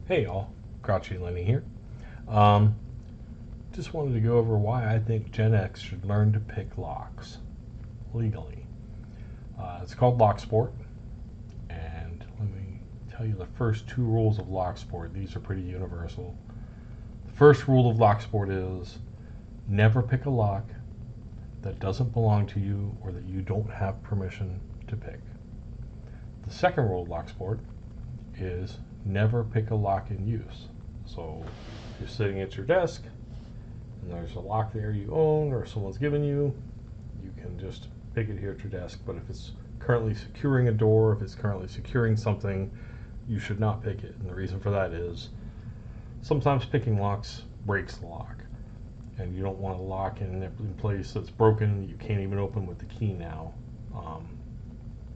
Hey y'all, Grouchy Lenny here. Um, just wanted to go over why I think Gen X should learn to pick locks legally. It's called Locksport, and let me tell you the first two rules of Locksport. These are pretty universal. The first rule of Locksport is never pick a lock that doesn't belong to you or that you don't have permission to pick. The second rule of Locksport is never pick a lock in use. So if you're sitting at your desk and there's a lock there you own or someone's given you, you can just pick it here at your desk. But if it's currently securing a door, if it's currently securing something, you should not pick it. And the reason for that is sometimes picking locks breaks the lock. And you don't want a lock in a place that's broken, you can't even open with the key now,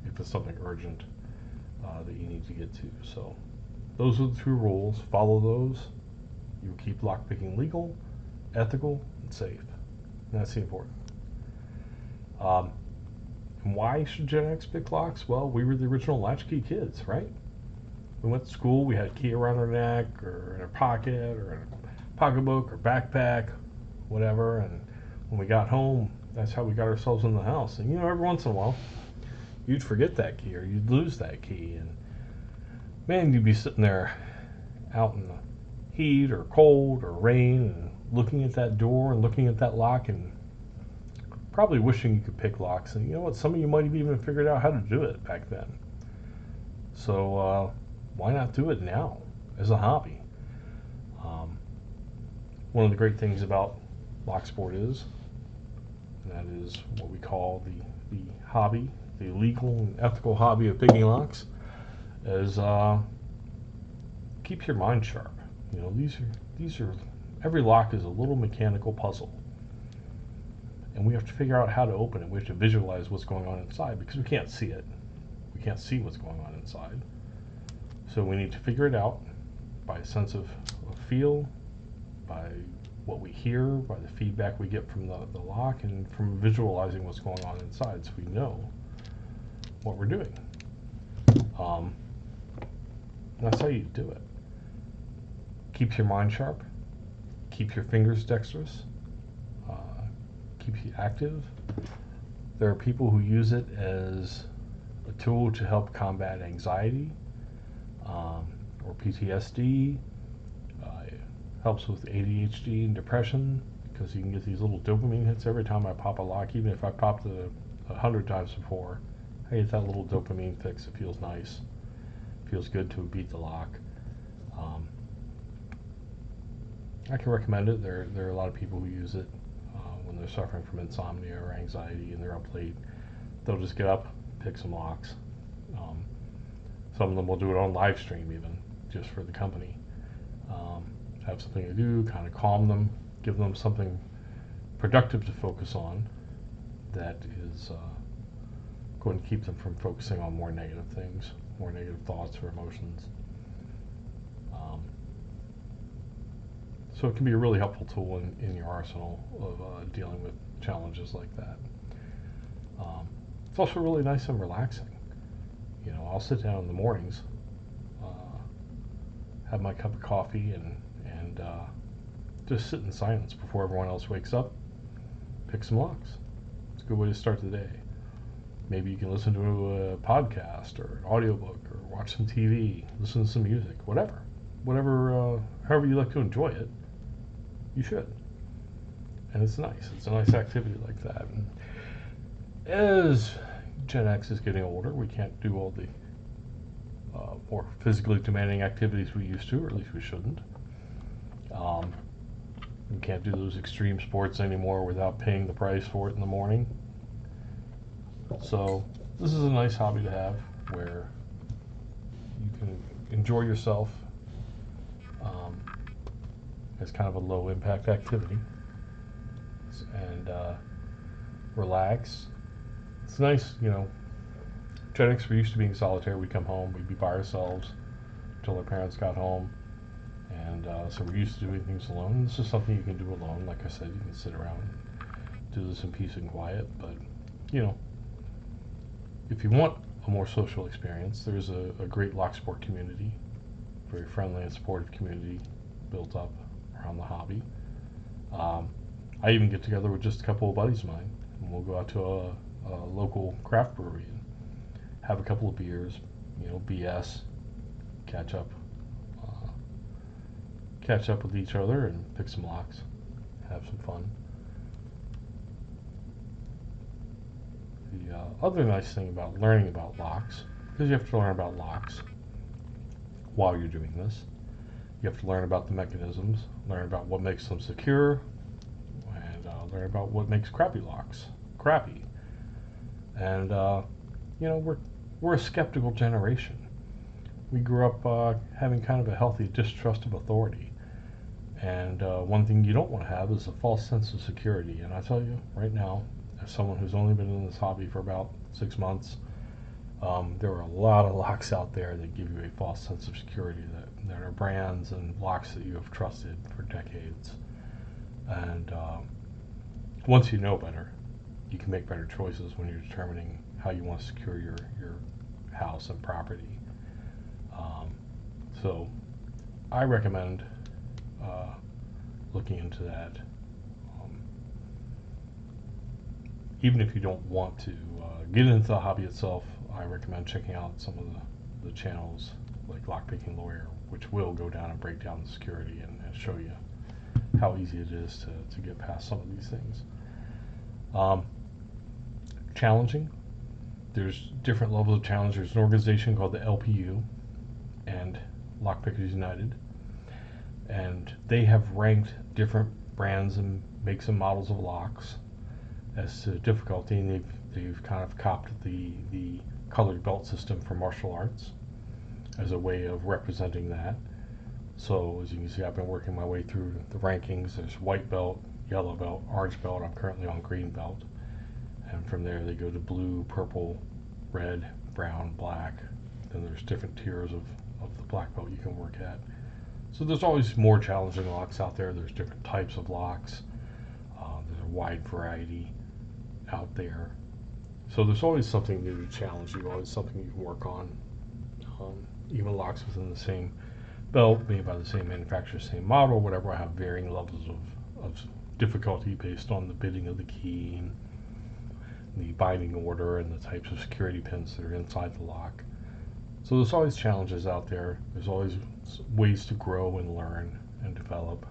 if it's something urgent that you need to get to. So those are the two rules. Follow those. You keep lockpicking legal, ethical, and safe. And that's the important. And why should Gen X pick locks? Well, we were the original latchkey kids, right? We went to school, we had a key around our neck or in our pocket or in a pocketbook or backpack, whatever. And when we got home, that's how we got ourselves in the house. And every once in a while, you'd forget that key or you'd lose that key. And man, you'd be sitting there out in the heat or cold or rain and looking at that door and looking at that lock and probably wishing you could pick locks. And you know what? Some of you might have even figured out how to do it back then. So why not do it now as a hobby? One of the great things about Locksport is, and that is what we call the hobby, the legal and ethical hobby of picking locks, is keep your mind sharp. These are every lock is a little mechanical puzzle, and we have to figure out how to open it. We have to visualize what's going on inside because we can't see it. We can't see what's going on inside. So we need to figure it out by a sense of feel, by what we hear, by the feedback we get from the lock, and from visualizing what's going on inside so we know what we're doing. That's how you do it. Keep your mind sharp, keep your fingers dexterous, keep you active. There are people who use it as a tool to help combat anxiety or PTSD. It helps with ADHD and depression because you can get these little dopamine hits every time I pop a lock. Even if I popped it 100 times before, I get that little dopamine fix. It feels nice. It feels good to beat the lock. I can recommend it. There are a lot of people who use it when they're suffering from insomnia or anxiety and they're up late. They'll just get up, pick some locks. Some of them will do it on live stream even, just for the company. Have something to do, kind of calm them, give them something productive to focus on that is going to keep them from focusing on more negative things, more negative thoughts or emotions. So it can be a really helpful tool in your arsenal of dealing with challenges like that. It's also really nice and relaxing. I'll sit down in the mornings, have my cup of coffee, and just sit in silence before everyone else wakes up, pick some locks. It's a good way to start the day. Maybe you can listen to a podcast or an audiobook or watch some TV, listen to some music, whatever. However you like to enjoy it, you should. And it's nice. It's a nice activity like that. And as Gen X is getting older, we can't do all the more physically demanding activities we used to, or at least we shouldn't. We can't do those extreme sports anymore without paying the price for it in the morning. So this is a nice hobby to have where you can enjoy yourself as kind of a low impact activity and relax. It's nice, Gen X, we used to being solitary. We'd come home, we'd be by ourselves until our parents got home. And so we're used to doing things alone. And this is something you can do alone. Like I said, you can sit around and do this in peace and quiet. But, if you want a more social experience, there's a great Locksport community very friendly and supportive community built up around the hobby. Um, I even get together with just a couple of buddies of mine, and we'll go out to a local craft brewery and have a couple of beers, BS, catch up, uh, catch up with each other, and pick some locks, have some fun. The other nice thing about learning about locks, because you have to learn about locks while you're doing this, you have to learn about the mechanisms, learn about what makes them secure, and learn about what makes crappy locks crappy. And we're a skeptical generation. We grew up having kind of a healthy distrust of authority. And one thing you don't want to have is a false sense of security. And I tell you right now, as someone who's only been in this hobby for about 6 months, there are a lot of locks out there that give you a false sense of security that are brands and locks that you have trusted for decades. And once you know better, you can make better choices when you're determining how you want to secure your house and property. So I recommend looking into that. Even if you don't want to get into the hobby itself, I recommend checking out some of the channels like Lockpicking Lawyer, which will go down and break down the security and show you how easy it is to get past some of these things. Challenging. There's different levels of challenge. There's an organization called the LPU and Lockpickers United, and they have ranked different brands and makes and models of locks as to difficulty, and they've kind of copied the colored belt system for martial arts as a way of representing that. So as you can see, I've been working my way through the rankings. There's white belt, yellow belt, orange belt. I'm currently on green belt, and from there they go to blue, purple, red, brown, black. Then there's different tiers of the black belt you can work at. So there's always more challenging locks out there. There's different types of locks. There's a wide variety out there. So there's always something new to challenge you, always something you can work on. Even locks within the same belt, made by the same manufacturer, same model, whatever, I have varying levels of difficulty based on the bitting of the key, and the binding order, and the types of security pins that are inside the lock. So there's always challenges out there. There's always ways to grow and learn and develop.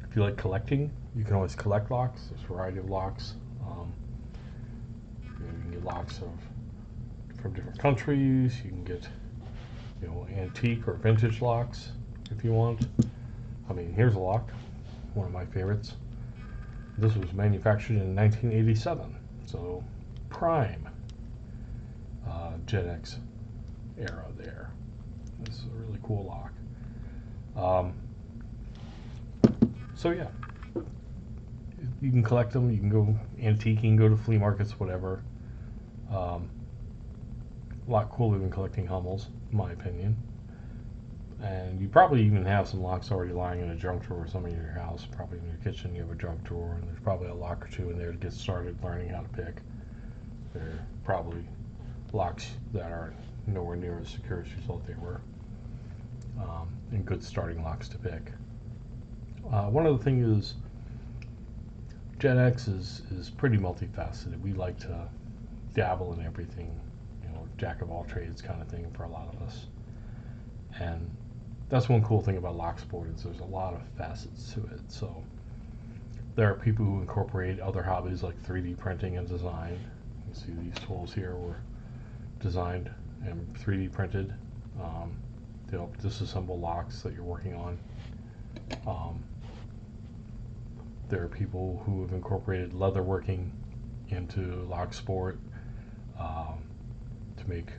If you like collecting, you can always collect locks. There's a variety of locks. You can get locks from different countries. You can get antique or vintage locks if you want. I mean, here's a lock, one of my favorites. This was manufactured in 1987, so prime Gen X era there. This is a really cool lock. So yeah, you can collect them. You can go antiquing, go to flea markets, whatever. A lot cooler than collecting Hummels, in my opinion. And you probably even have some locks already lying in a junk drawer or somewhere in your house. Probably in your kitchen you have a junk drawer, and there's probably a lock or two in there to get started learning how to pick. They're probably locks that are nowhere near as secure as you thought they were, and good starting locks to pick. One other thing is Gen X is pretty multifaceted. We like to dabble in everything, jack of all trades kind of thing for a lot of us. And that's one cool thing about Locksport is there's a lot of facets to it. So there are people who incorporate other hobbies like 3D printing and design. You see these tools here were designed and 3D printed to help disassemble locks that you're working on. There are people who have incorporated leatherworking into Locksport to make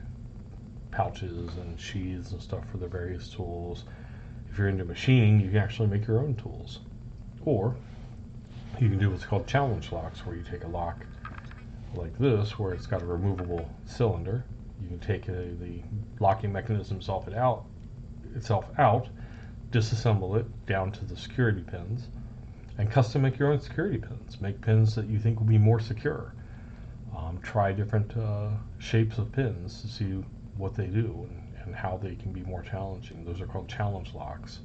pouches and sheaths and stuff for the various tools. If you're into machining, you can actually make your own tools. Or you can do what's called challenge locks, where you take a lock like this, where it's got a removable cylinder. You can take the locking mechanism itself out, disassemble it down to the security pins, and custom make your own security pins. Make pins that you think will be more secure. Try different shapes of pins to see what they do, and how they can be more challenging. Those are called challenge locks,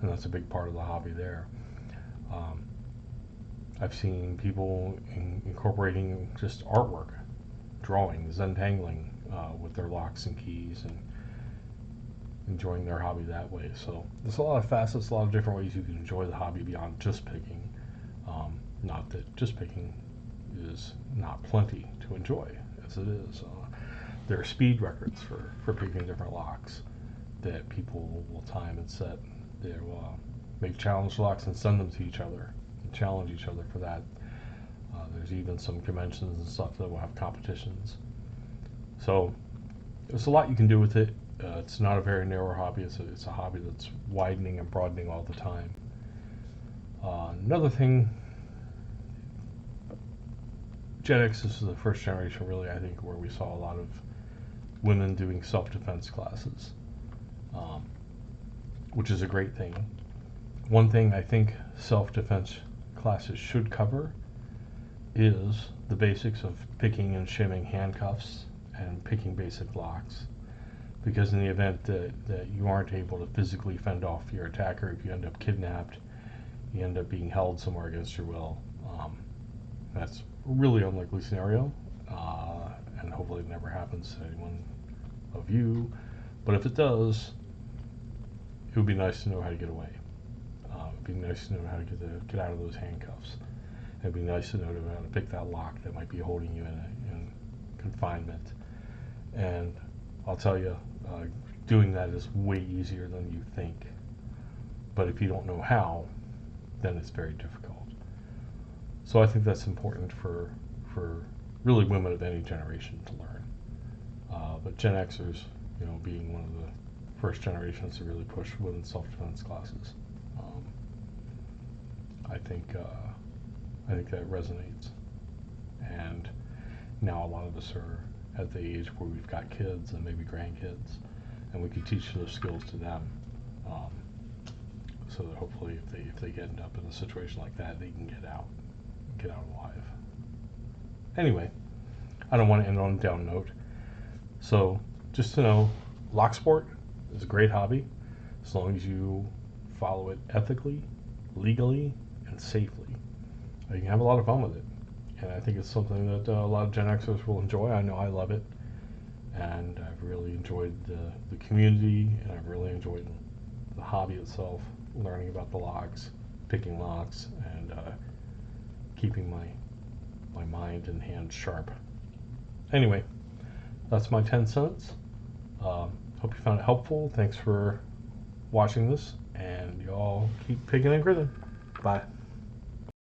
and that's a big part of the hobby there. I've seen people incorporating just artwork, drawings, untangling with their locks and keys, and enjoying their hobby that way. So there's a lot of facets, a lot of different ways you can enjoy the hobby beyond just picking. Not that just picking is not plenty to enjoy, as it is. There are speed records for picking different locks that people will time and set. They'll make challenge locks and send them to each other and challenge each other for that. There's even some conventions and stuff that will have competitions. So there's a lot you can do with it. It's not a very narrow hobby. It's a hobby that's widening and broadening all the time. Another thing, Gen X is the first generation, really, I think, where we saw a lot of women doing self-defense classes, which is a great thing. One thing I think self-defense classes should cover is the basics of picking and shimming handcuffs and picking basic locks. Because in the event that you aren't able to physically fend off your attacker, if you end up kidnapped, you end up being held somewhere against your will. That's a really unlikely scenario, and hopefully it never happens to anyone of you. But if it does, it would be nice to know how to get away. It'd be nice to know how to get out of those handcuffs. It'd be nice to know how to pick that lock that might be holding you in confinement. And I'll tell you, doing that is way easier than you think. But if you don't know how, then it's very difficult. So I think that's important for really women of any generation to learn. But Gen Xers, being one of the first generations to really push women's self-defense classes, I think that resonates. And now a lot of us are at the age where we've got kids and maybe grandkids, and we can teach those skills to them, so that hopefully if they end up in a situation like that, they can get out alive. Anyway, I don't want to end on a down note. So just to know, Locksport is a great hobby as long as you follow it ethically, legally, and safely. You can have a lot of fun with it. And I think it's something that a lot of Gen Xers will enjoy. I know I love it. And I've really enjoyed the community, and I've really enjoyed the hobby itself, learning about the locks, picking locks, and keeping my mind and hands sharp. Anyway, that's my 10 cents. Hope you found it helpful. Thanks for watching this, and y'all keep picking and grinning. Bye.